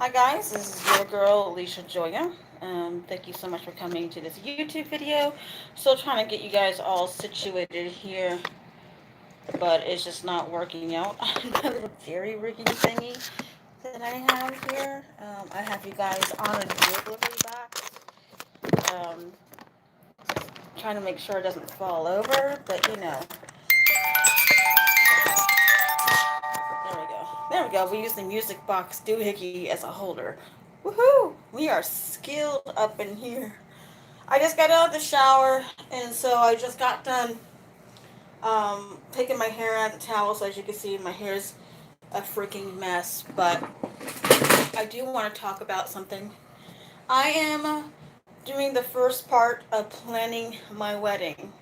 Hi guys, this is your girl LishaJoya. Thank you so much for coming to this YouTube video. Still trying to get you guys all situated here, but it's just not working out. The little jerry rigging thingy that I have here. I have you guys on a jewelry box. Um, Trying to make sure it doesn't fall over, but you know. There we go. There we go. We use the music box doohickey as a holder. Woohoo! We are skilled up in here. I just got out of the shower, and so I just got done taking my hair out of the towel. So as you can see, my hair's a freaking mess. But I do want to talk about something. I am doing the first part of planning my wedding.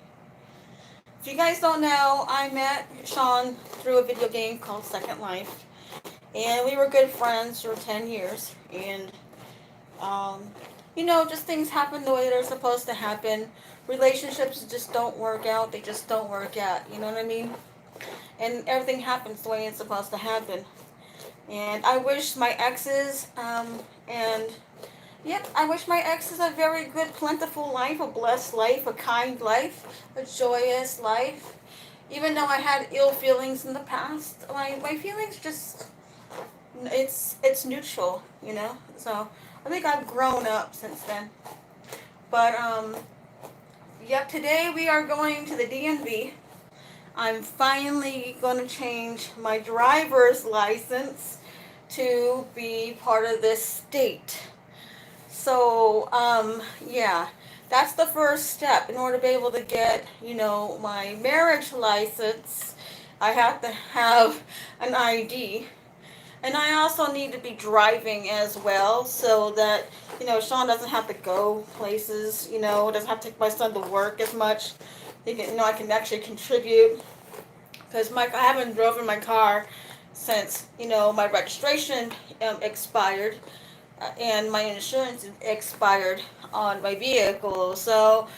If you guys don't know, I met Sean through a video game called Second Life, and we were good friends for 10 years. And Um, just things happen the way they're supposed to happen. Relationships just don't work out. They just don't work out. You know what I mean? And everything happens the way it's supposed to happen. And I wish my exes, and yep, I wish my exes a very good, plentiful life, a blessed life, a kind life, a joyous life. Even though I had ill feelings in the past, my feelings just, it's neutral, So I think I've grown up since then. But yep, today we are going to the DMV. I'm finally going to change my driver's license to be part of this state. So yeah, that's the first step. In order to be able to get, my marriage license, I have to have an ID. And I also need to be driving as well, so that, Sean doesn't have to go places, doesn't have to take my son to work as much. He can, I can actually contribute. Because I haven't driven my car since, my registration expired, and my insurance expired on my vehicle. So,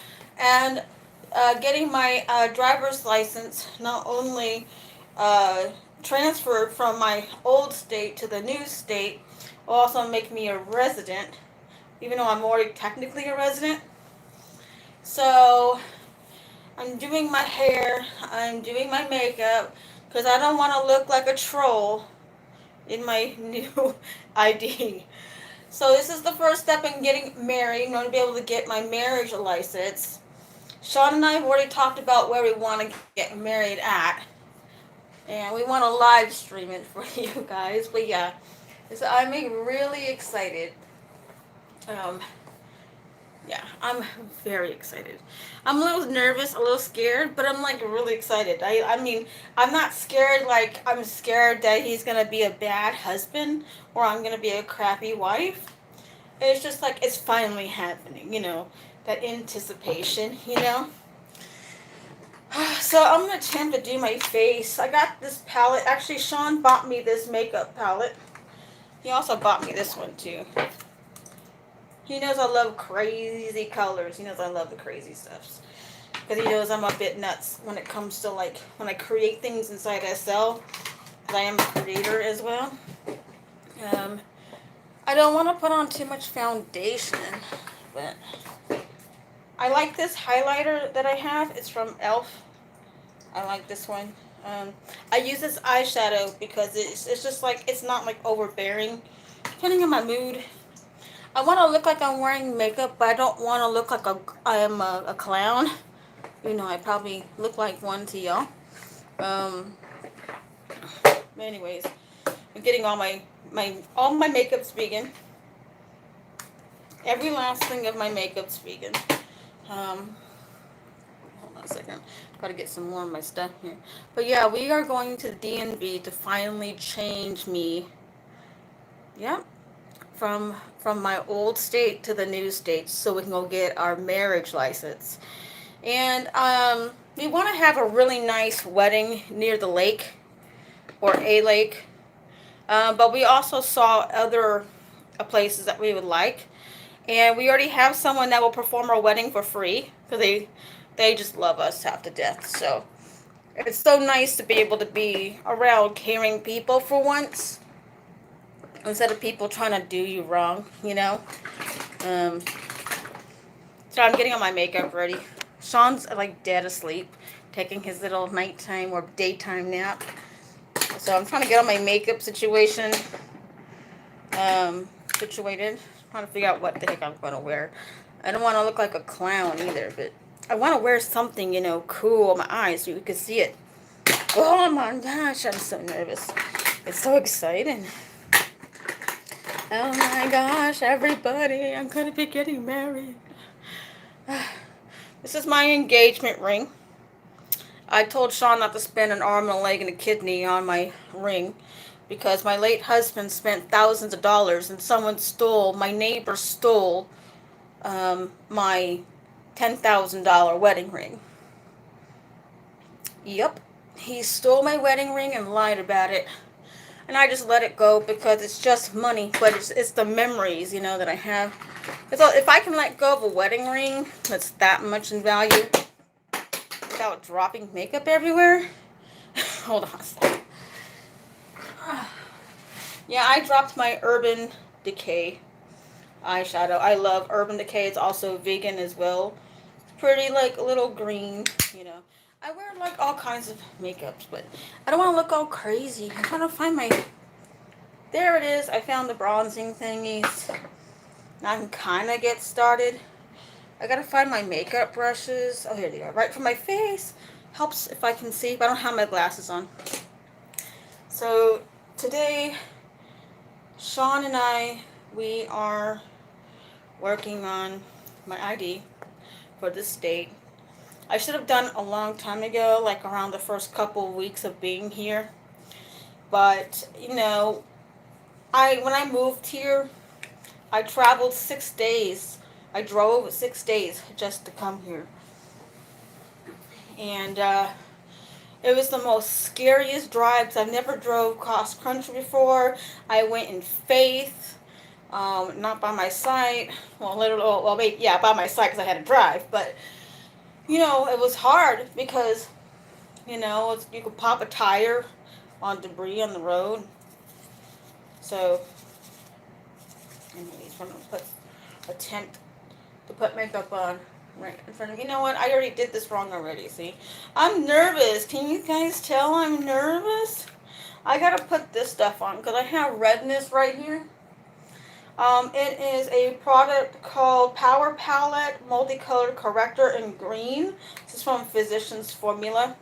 and getting my driver's license not only uh, transferred from my old state to the new state will also make me a resident, even though I'm already technically a resident. So I'm doing my hair, I'm doing my makeup, because I don't want to look like a troll in my new ID. So this is the first step in getting married, in order to be able to get my marriage license. Sean and I have already talked about where we want to get married at. And we want to live stream it for you guys. But yeah, so I'm really excited. Um, yeah, I'm very excited. I'm a little nervous, a little scared, but I'm like really excited. I mean, I'm not scared like I'm scared that he's going to be a bad husband or I'm going to be a crappy wife. It's just like it's finally happening, that anticipation. So I'm going to attempt to do my face. I got this palette. Actually, Sean bought me this makeup palette. He also bought me this one too. He knows I love crazy colors. He knows I love the crazy stuffs. Because he knows I'm a bit nuts when it comes to when I create things inside SL. Because I am a creator as well. I don't want to put on too much foundation. But I like this highlighter that I have. It's from e.l.f. I like this one. I use this eyeshadow because it's just it's not overbearing. Depending on my mood. I want to look like I'm wearing makeup, but I don't want to look like I am a clown. I probably look like one to y'all. But anyways, I'm getting all my makeup's vegan. Every last thing of my makeup's vegan. Hold on a second. Gotta get some more of my stuff here. But yeah, we are going to the DMV to finally change me. Yep. From my old state to the new state, so we can go get our marriage license. And we want to have a really nice wedding near the lake or a lake. But we also saw other places that we would like. And we already have someone that will perform our wedding for free because they just love us half to death. So it's so nice to be able to be around caring people for once. instead of people trying to do you wrong, you know. Um, so I'm getting all my makeup ready. Sean's like dead asleep, taking his little nighttime or daytime nap. So I'm trying to get all my makeup situated. Trying to figure out what the heck I'm going to wear. I don't want to look like a clown either, but I want to wear something, cool on my eyes so you can see it. Oh my gosh, I'm so nervous. It's so exciting. Oh my gosh, everybody, I'm going to be getting married. This is my engagement ring. I told Sean not to spend an arm and a leg and a kidney on my ring because my late husband spent thousands of dollars and my neighbor stole my $10,000 wedding ring. Yep, he stole my wedding ring and lied about it. And I just let it go because it's just money, but it's the memories, that I have. So if I can let go of a wedding ring that's that much in value without dropping makeup everywhere, hold on a second. Yeah, I dropped my Urban Decay eyeshadow. I love Urban Decay. It's also vegan as well. It's pretty, like, a little green, I wear, like, all kinds of makeups, but I don't want to look all crazy. I'm trying to find my... There it is. I found the bronzing thingies. Now I can kind of get started. I gotta find my makeup brushes. Oh, here they are. Right for my face. Helps if I can see, but I don't have my glasses on. So, today, Sean and we are working on my ID for this state. I should have done a long time ago, like around the first couple of weeks of being here. But, when I moved here, I traveled 6 days. I drove 6 days just to come here. And it was the most scariest drives. I've never drove cross country before. I went in faith, not by my sight. Well, literally, by my sight because I had to drive. But, it was hard because, you could pop a tire on debris on the road. So, anyways, I'm going to attempt to put makeup on right in front of me. You know what? I already did this wrong already, see? I'm nervous. Can you guys tell I'm nervous? I got to put this stuff on because I have redness right here. It is a product called Power Palette Multicolored Corrector in Green. This is from Physicians Formula.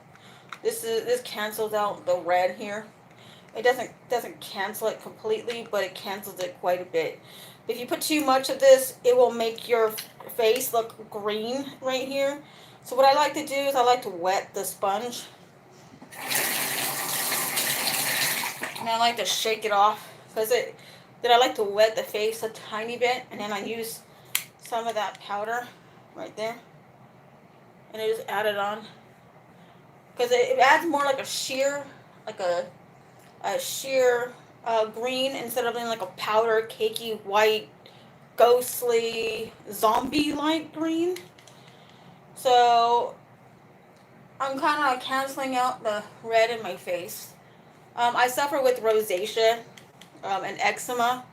This cancels out the red here. It doesn't cancel it completely, but it cancels it quite a bit. If you put too much of this, it will make your face look green right here. So what I like to do is I like to wet the sponge. And I like to shake it off then I like to wet the face a tiny bit, and then I use some of that powder right there, and I just add it on because it adds more like a sheer, green instead of being like a powder, cakey, white, ghostly, zombie-like green. So I'm kind of canceling out the red in my face. I suffer with rosacea and eczema.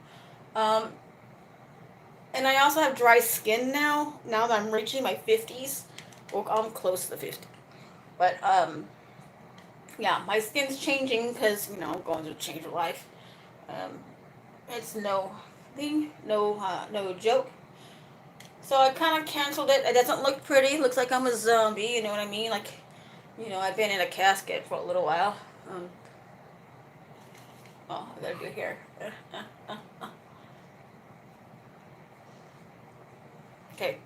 And I also have dry skin now that I'm reaching my 50s. Well, I'm close to the 50s. But, yeah, my skin's changing because, I'm going through a change of life. It's no joke. So I kind of canceled it. It doesn't look pretty. It looks like I'm a zombie, you know what I mean? Like, I've been in a casket for a little while. I gotta do here. Okay.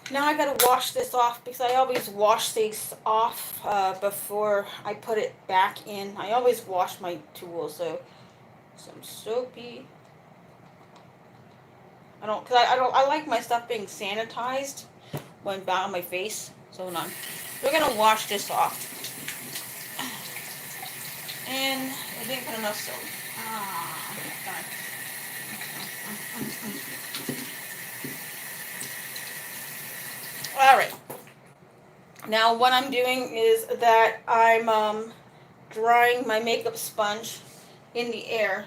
Now I gotta wash this off because I always wash these off before I put it back in. I always wash my tools, so some soapy. I like my stuff being sanitized when on my face. So hold on. We're gonna wash this off. And I didn't put enough soap. Darn. Alright. Now what I'm doing is that I'm drying my makeup sponge in the air.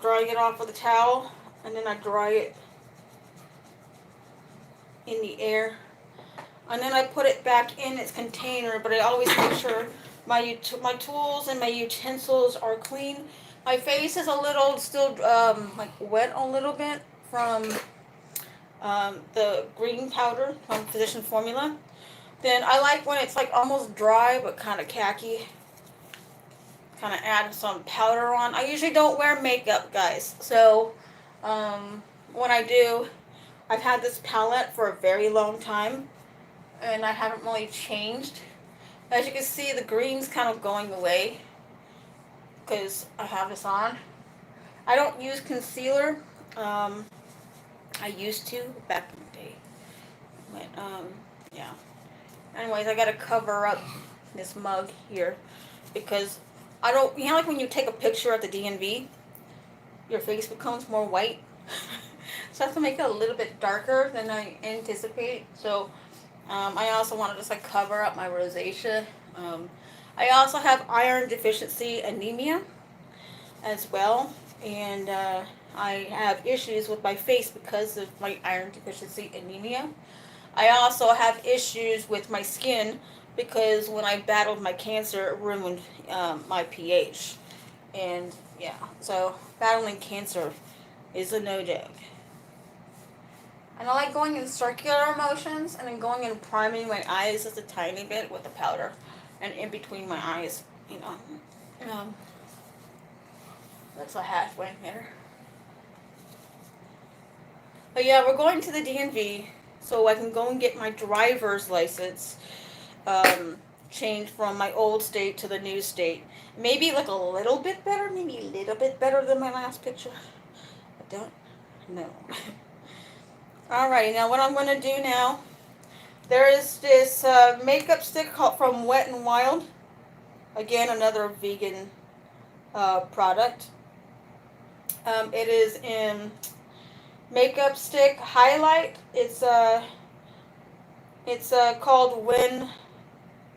drying it off with a towel, and then I dry it in the air. And then I put it back in its container, but I always make sure my tools and my utensils are clean. My face is a little still like wet a little bit from the green powder from Physician Formula. Then I like when it's like almost dry but kind of khaki. Kind of add some powder on. I usually don't wear makeup, guys. So when I do, I've had this palette for a very long time, and I haven't really changed. As you can see, the green's kind of going away because I have this on. I don't use concealer. I used to back in the day. But, yeah. Anyways, I gotta cover up this mug here because I don't, you know, like when you take a picture at the DMV, your face becomes more white. So I have to make it a little bit darker than I anticipate. So I also want to just like cover up my rosacea. I also have iron deficiency anemia as well, and I have issues with my face because of my iron deficiency anemia. I also have issues with my skin because when I battled my cancer, it ruined my pH. And yeah, so battling cancer is a no joke. And I like going in circular motions and then going and priming my eyes just a tiny bit with the powder and in between my eyes, you know. That's a halfway here. But yeah, we're going to the DMV so I can go and get my driver's license changed from my old state to the new state. Maybe like a little bit better, maybe a little bit better than my last picture. I don't know. Alrighty, now what I'm going to do now, there is this makeup stick called from Wet n Wild. Again, another vegan product. It is in makeup stick highlight. It's called When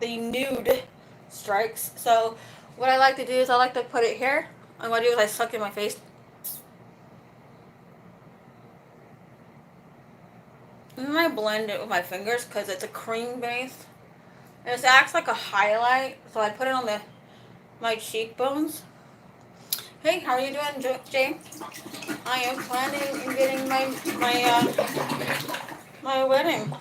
the Nude Strikes. So what I like to do is I like to put it here. And what I do is I suck in my face. And then I blend it with my fingers because it's a cream base. And it acts like a highlight. So I put it on my cheekbones. Hey, how are you doing, Jay? I am planning on getting my wedding.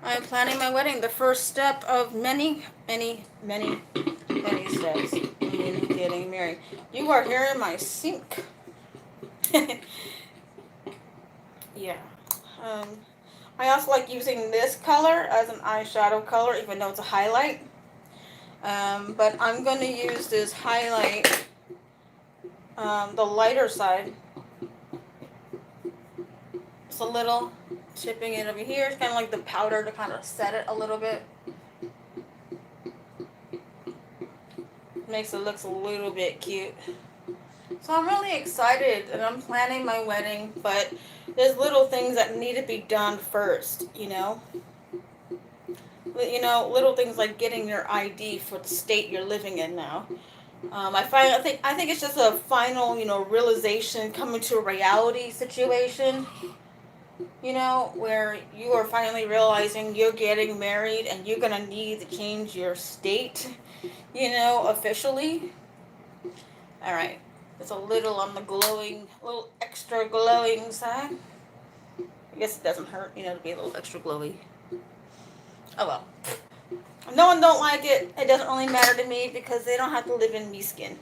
I am planning my wedding. The first step of many, many, many, many steps in getting married. You are here in my sink. Yeah. I also like using this color as an eyeshadow color, even though it's a highlight. But I'm going to use this highlight, the lighter side. Just a little, tipping it over here. It's kind of like the powder to kind of set it a little bit. Makes it look a little bit cute. So I'm really excited, and I'm planning my wedding, but there's little things that need to be done first, you know? You know, little things like getting your ID for the state you're living in now. I think it's just a final, you know, realization, coming to a reality situation, you know, where you are finally realizing you're getting married and you're going to need to change your state, you know, officially. All right. It's a little on the glowing, little extra glowing side. I guess it doesn't hurt, you know, to be a little extra glowy. Oh well. If no one don't like it, it doesn't really matter to me because they don't have to live in me skin.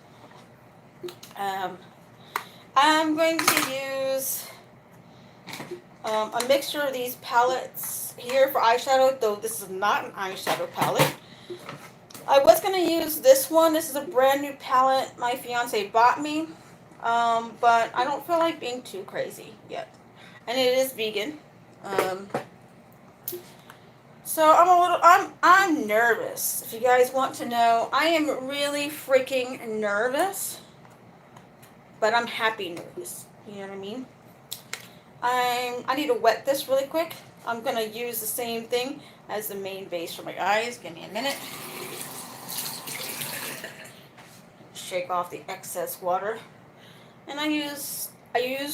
I'm going to use a mixture of these palettes here for eyeshadow, though this is not an eyeshadow palette. I was going to use this one. This is a brand new palette my fiance bought me. But I don't feel like being too crazy yet. And it is vegan. So I'm nervous. If you guys want to know, I am really freaking nervous. But I'm happy nervous. You know what I mean? I need to wet this really quick. I'm going to use the same thing as the main base for my eyes. Give me a minute. Shake off the excess water. And I use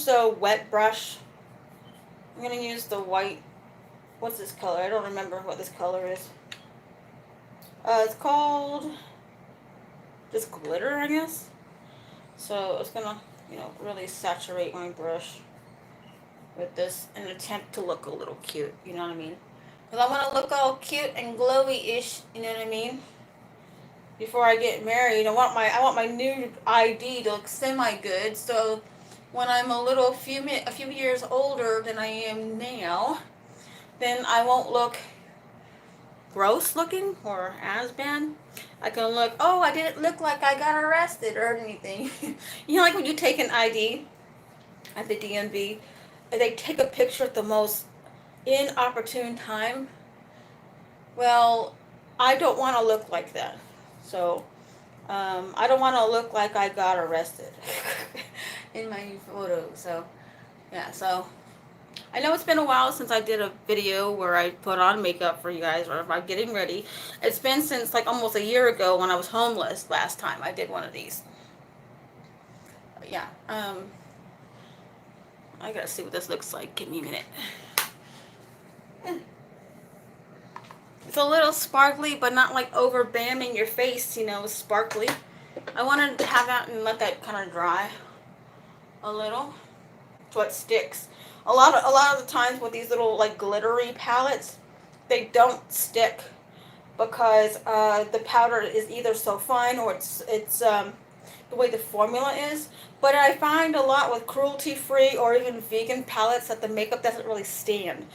a wet brush. I'm gonna use the white. What's this color? I don't remember what this color is. It's called just glitter, I guess. So it's gonna, really saturate my brush with this in an attempt to look a little cute. You know what I mean? Because I want to look all cute and glowy-ish. You know what I mean? Before I get married, I want my new ID to look semi-good. So when I'm a few years older than I am now, then I won't look gross looking or as bad. I can look, oh, I didn't look like I got arrested or anything. Like when you take an ID at the DMV, and they take a picture at the most inopportune time. Well, I don't want to look like that. So, I don't want to look like I got arrested in my new photo. So, yeah, so I know it's been a while since I did a video where I put on makeup for you guys, or if I'm getting ready. It's been since like almost a year ago when I was homeless last time I did one of these. But yeah, I gotta see what this looks like. Give me a minute. It's a little sparkly, but not like over bamming your face, sparkly. I wanted to have that and let that kind of dry a little so it sticks. A lot of the times with these little like glittery palettes, they don't stick because the powder is either so fine or it's the way the formula is. But I find a lot with cruelty-free or even vegan palettes that the makeup doesn't really stand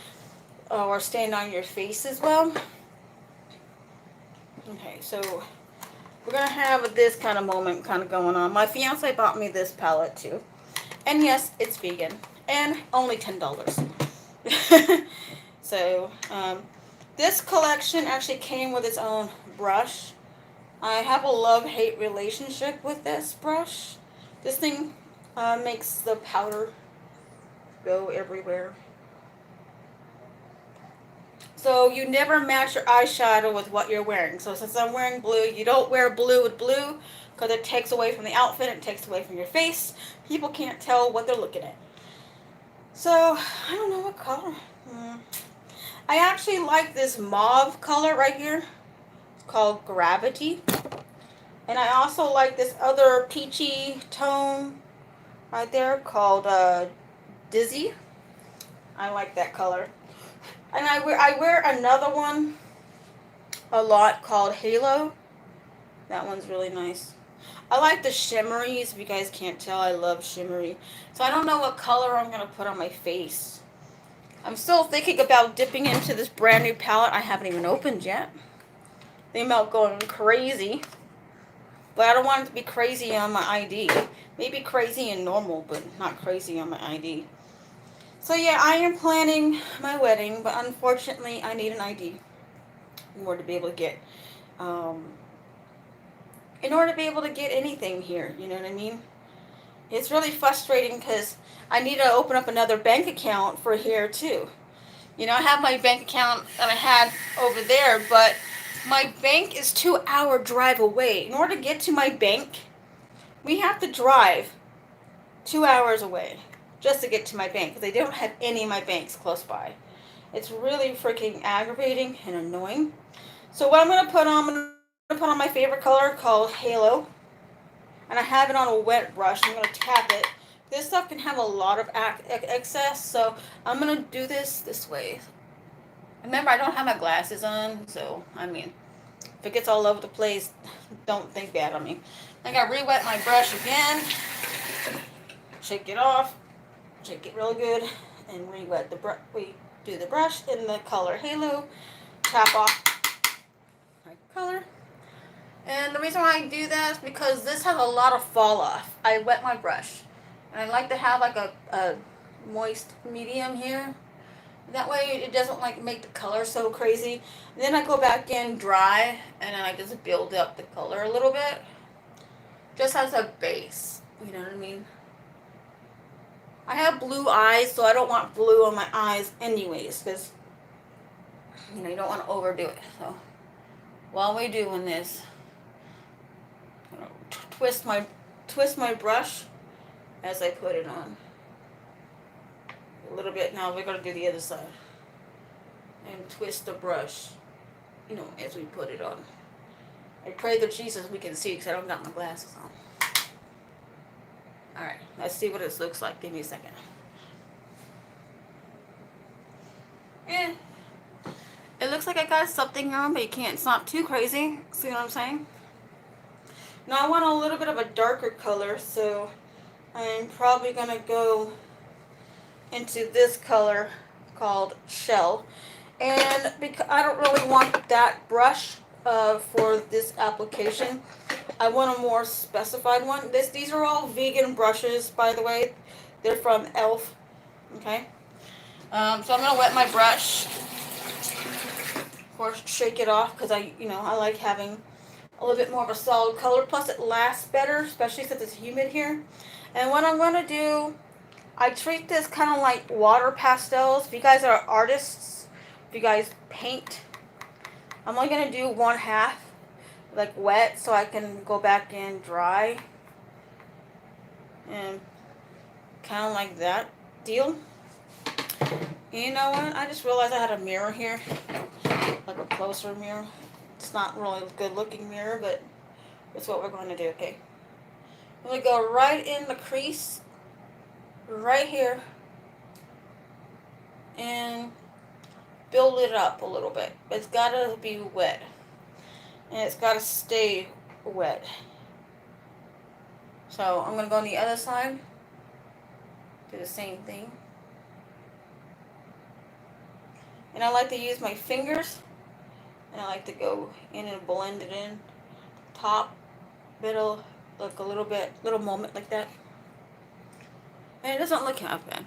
or stand on your face as well. Okay, so we're going to have this kind of moment kind of going on. My fiance bought me this palette too. And yes, it's vegan. And only $10. So, this collection actually came with its own brush. I have a love-hate relationship with this brush. This thing makes the powder go everywhere. So you never match your eyeshadow with what you're wearing. So since I'm wearing blue, you don't wear blue with blue because it takes away from the outfit, it takes away from your face. People can't tell what they're looking at. So, I don't know what color. I actually like this mauve color right here. It's called Gravity. And I also like this other peachy tone right there called Dizzy. I like that color. And I wear another one a lot called Halo. That one's really nice. I like the shimmeries. If you guys can't tell, I love shimmery. So I don't know what color I'm going to put on my face. I'm still thinking about dipping into this brand new palette I haven't even opened yet. Thinking about going crazy. But I don't want it to be crazy on my ID. Maybe crazy and normal, but not crazy on my ID. So yeah, I am planning my wedding, but unfortunately I need an ID in order to be able to get, anything here, you know what I mean? It's really frustrating because I need to open up another bank account for here too. I have my bank account that I had over there, but my bank is 2-hour drive away. In order to get to my bank, we have to drive 2 hours away just to get to my bank because they don't have any of my banks close by. It's really freaking aggravating and annoying. So what I'm going to put on my favorite color called Halo. And I have it on a wet brush. I'm going to tap it. This stuff can have a lot of excess, so I'm going to do this way. Remember, I don't have my glasses on, so, if it gets all over the place, don't think bad on me. I got to re-wet my brush again. Shake it off. Shake it real good. And re-wet the brush. We do the brush in the color Halo. Tap off my color. And the reason why I do that is because this has a lot of fall off. I wet my brush. And I like to have like a moist medium here. That way it doesn't like make the color so crazy. And then I go back in dry and then I just build up the color a little bit. Just as a base. You know what I mean? I have blue eyes, so I don't want blue on my eyes anyways. Because, you don't want to overdo it. So, while we're doing this, twist my brush as I put it on. A little bit. Now we're going to do the other side. And twist the brush, you know, as we put it on. I pray to Jesus we can see because I don't got my glasses on. Alright, let's see what this looks like. Give me a second. Eh. It looks like I got something on, but you can't. It's not too crazy. See what I'm saying? Now I want a little bit of a darker color, so I'm probably going to go into this color called Shell. And because I don't really want that brush for this application, I want a more specified one. These are all vegan brushes, by the way. They're from e.l.f. Okay. So I'm gonna wet my brush. Of course, shake it off because I like having a little bit more of a solid color. Plus, it lasts better, especially since it's humid here. And what I'm gonna do, I treat this kind of like water pastels. If you guys are artists, if you guys paint, I'm only gonna do 1/2, like wet, so I can go back in dry. And kind of like that deal. You know what? I just realized I had a mirror here, like a closer mirror. It's not really a good looking mirror, but that's what we're going to do. Okay. I'm going to go right in the crease, right here, and build it up a little bit. It's got to be wet, and it's got to stay wet. So I'm going to go on the other side, do the same thing. And I like to use my fingers, and I like to go in and blend it in. Top, middle, look a little moment like that. And it doesn't look half bad.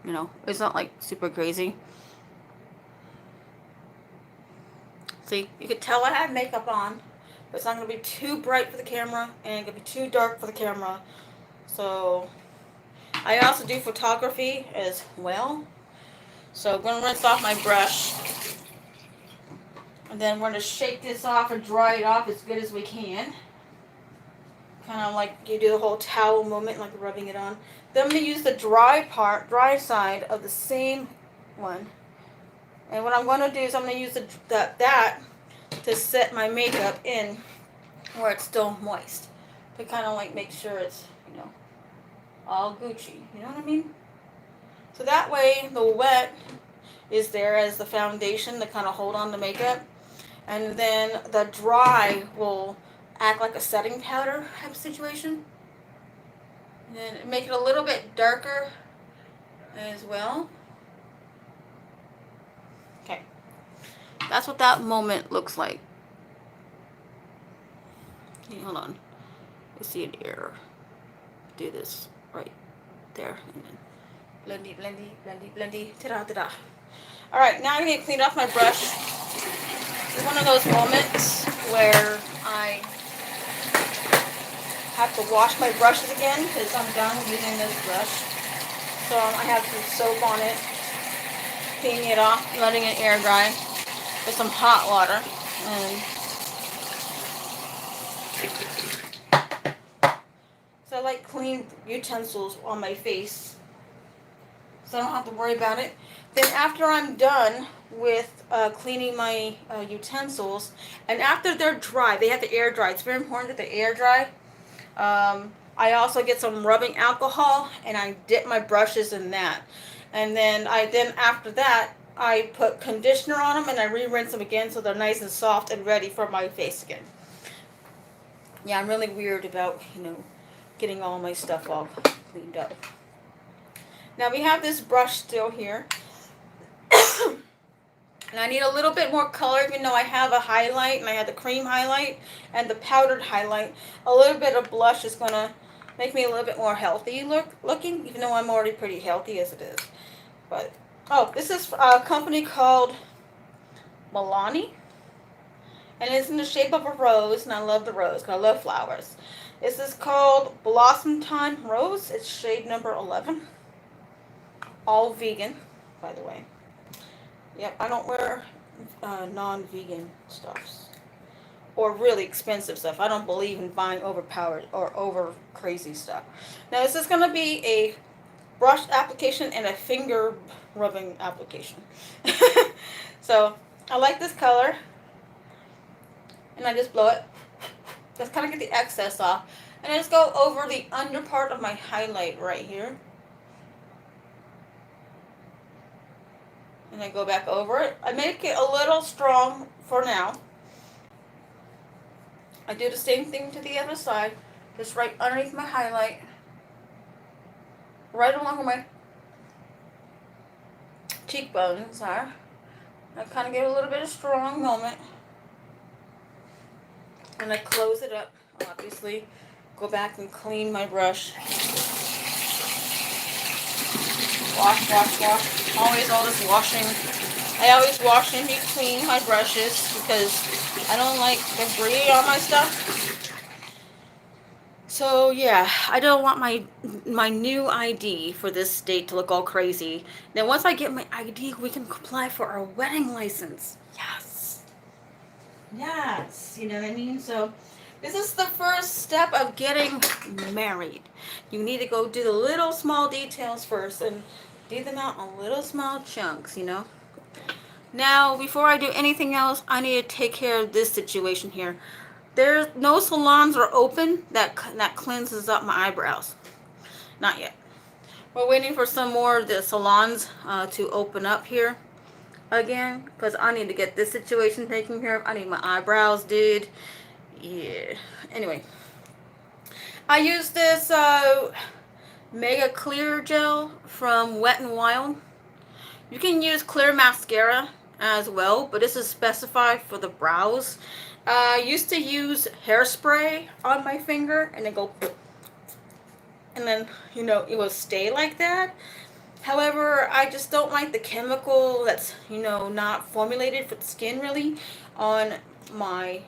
You know, it's not like super crazy. See, you can tell I have makeup on, but it's not going to be too bright for the camera, and it's going to be too dark for the camera. So, I also do photography as well. So I'm going to rinse off my brush. And then we're going to shake this off and dry it off as good as we can. Kind of like you do the whole towel moment, like rubbing it on. Then I'm going to use the dry side of the same one. And what I'm going to do is I'm going to use that to set my makeup in where it's still moist. To kind of like make sure it's, all Gucci. You know what I mean? So that way the wet is there as the foundation to kind of hold on the makeup. And then the dry will act like a setting powder type of situation. And then make it a little bit darker as well. Okay. That's what that moment looks like. Okay, hold on. You see an error. Do this right there. And then blendy, blendy, blendy, blendy, ta-da, ta-da. Alright, now I'm going to clean off my brush. It's one of those moments where I have to wash my brushes again because I'm done using this brush. So I have some soap on it, cleaning it off, letting it air dry with some hot water. So I like clean utensils on my face, so I don't have to worry about it. Then after I'm done with cleaning my utensils, and after they're dry, they have to air dry. It's very important that they air dry. I also get some rubbing alcohol, and I dip my brushes in that. And then after that, I put conditioner on them, and I re-rinse them again so they're nice and soft and ready for my face again. Yeah, I'm really weird about, getting all my stuff all cleaned up. Now we have this brush still here. And I need a little bit more color, even though I have a highlight, and I have the cream highlight and the powdered highlight. A little bit of blush is going to make me a little bit more healthy looking, even though I'm already pretty healthy as it is. But, this is a company called Milani. And it's in the shape of a rose, and I love the rose, because I love flowers. This is called Blossom Time Rose. It's shade number 11. All vegan, by the way. Yep, I don't wear non-vegan stuffs. or really expensive stuff. I don't believe in buying overpowered or over crazy stuff. Now this is going to be a brush application and a finger rubbing application. So I like this color, and I just blow it. Just kind of get the excess off, and I just go over the under part of my highlight right here, and I go back over it. I make it a little strong for now. I do the same thing to the other side, just right underneath my highlight, right along with my cheekbones are. I kind of get a little bit of strong moment, and I close it up. Obviously, go back and clean my brush. Wash, wash, wash. Always all this washing. I always wash in between my brushes because I don't like debris on my stuff. So yeah, I don't want my new ID for this state to look all crazy. Then once I get my ID, we can apply for our wedding license. Yes. Yes, you know what I mean? So this is the first step of getting married. You need to go do the little small details first and do them out in little small chunks, you know? Now, before I do anything else, I need to take care of this situation here. There's no salons are open that cleanses up my eyebrows. Not yet. We're waiting for some more of the salons to open up here again, because I need to get this situation taken care of. I need my eyebrows did. Yeah. Anyway, I use this Mega Clear Gel from Wet n Wild. You can use clear mascara as well, but this is specified for the brows. I used to use hairspray on my finger and then go, and then, you know, it will stay like that. However, I just don't like the chemical that's, you know, not formulated for the skin really on my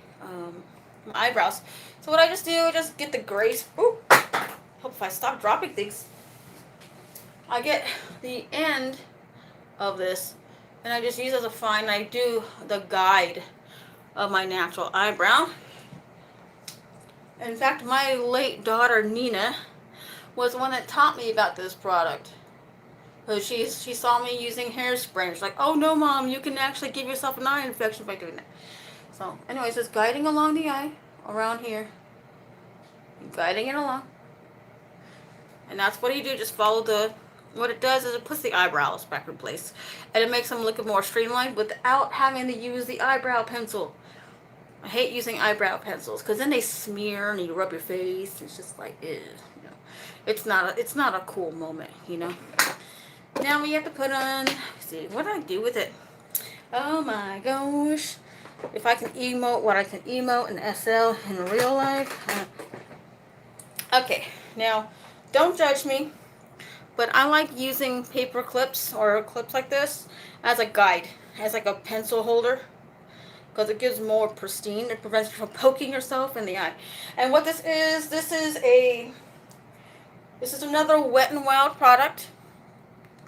my eyebrows. So what I just do, I just get the grace. Ooh, hope if I stop dropping things. I get the end of this, and I just use it as a fine. I do the guide of my natural eyebrow. In fact, my late daughter Nina was the one that taught me about this product. So she saw me using hairspray. She's like, "Oh no, Mom, you can actually give yourself an eye infection by doing that." So, anyways, just guiding along the eye, around here, guiding it along, and that's what you do. Just follow the. What it does is it puts the eyebrows back in place, and it makes them look more streamlined without having to use the eyebrow pencil. I hate using eyebrow pencils because then they smear and you rub your face. It's just like, ew, you know. It's not a cool moment, you know. Now we have to put on. See what do I do with it? Oh my gosh! If I can emote what I can emote in SL in real life. Okay, now don't judge me. But I like using paper clips or clips like this as a guide, as like a pencil holder, because it gives more pristine. It prevents you from poking yourself in the eye. And what this is another Wet n Wild product.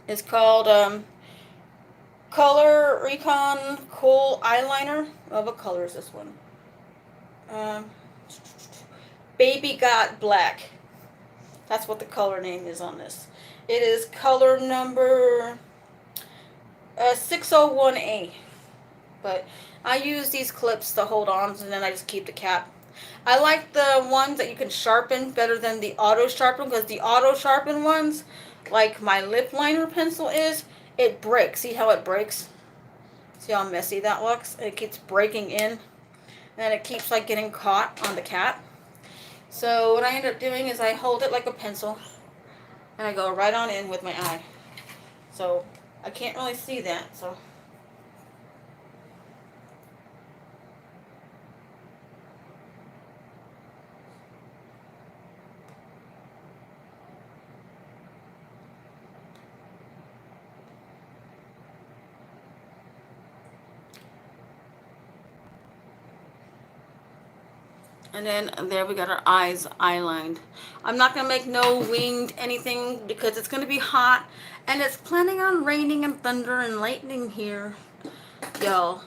It's called Color Recon Kohl Eyeliner. Oh, what color is this one? Baby Got Black. That's what the color name is on this. It is color number 601A. But I use these clips to hold on, and then I just keep the cap. I like the ones that you can sharpen better than the auto sharpen, because the auto sharpen ones, like my lip liner pencil is, it breaks. See how it breaks? See how messy that looks? It keeps breaking in, and it keeps like getting caught on the cap. So what I end up doing is I hold it like a pencil, and I go right on in with my eye. So I can't really see that, so. And then there we got our eyes eyelined. I'm not going to make no winged anything because it's going to be hot. And it's planning on raining and thunder and lightning here. Y'all.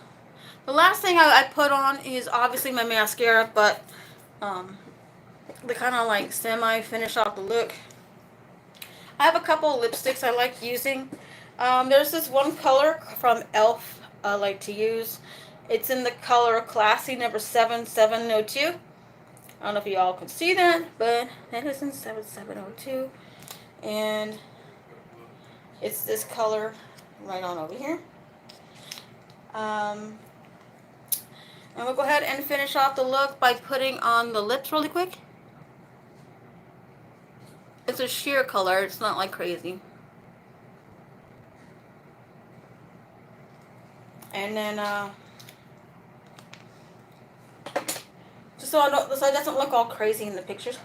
The last thing I put on is obviously my mascara, but they kind of like semi-finish off the look. I have a couple of lipsticks I like using. There's this one color from e.l.f. I like to use. It's in the color Classy number 7702. I don't know if you all can see that, but that is in 7702. And it's this color right on over here. And we'll go ahead and finish off the look by putting on the lips really quick. It's a sheer color. It's not like crazy. And then, just so it doesn't look all crazy in the pictures.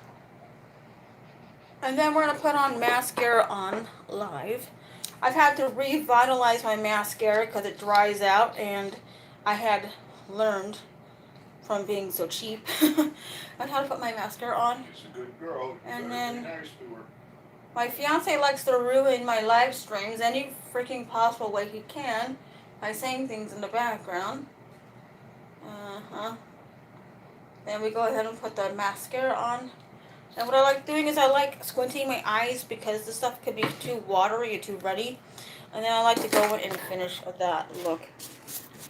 And then we're going to put on mascara on live. I've had to revitalize my mascara because it dries out, and I had learned from being so cheap on how to put my mascara on. She's a good girl. And then nice to her. My fiance likes to ruin my live streams any freaking possible way he can by saying things in the background. Then we go ahead and put the mascara on. And what I like doing is I like squinting my eyes because this stuff could be too watery or too ruddy. And then I like to go in and finish that look.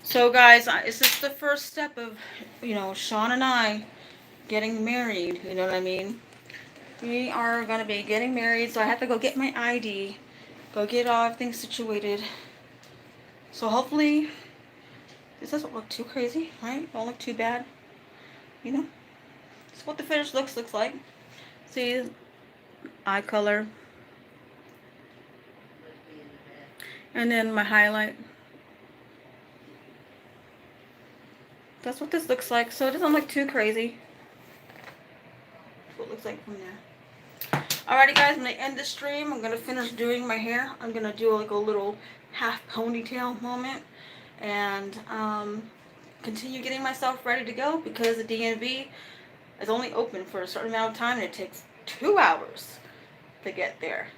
So guys, this is the first step of, Sean and I getting married. You know what I mean? We are going to be getting married, so I have to go get my ID. Go get everything situated. So hopefully, this doesn't look too crazy, right? Don't look too bad. That's what the finished looks like. See, eye color. And then my highlight. That's what this looks like. So it doesn't look too crazy. That's what it looks like from there. Alrighty guys, I'm going to end the stream. I'm going to finish doing my hair. I'm going to do like a little half ponytail moment. And continue getting myself ready to go because the DMV is only open for a certain amount of time and it takes 2 hours to get there.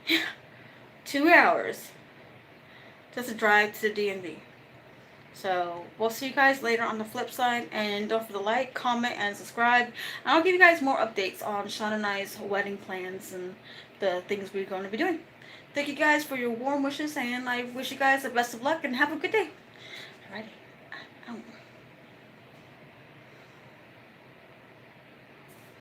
2 hours just to drive to the DMV. So we'll see you guys later on the flip side, and don't forget to like, comment, and subscribe. And I'll give you guys more updates on Sean and I's wedding plans and the things we're going to be doing. Thank you guys for your warm wishes, and I wish you guys the best of luck and have a good day. Alrighty.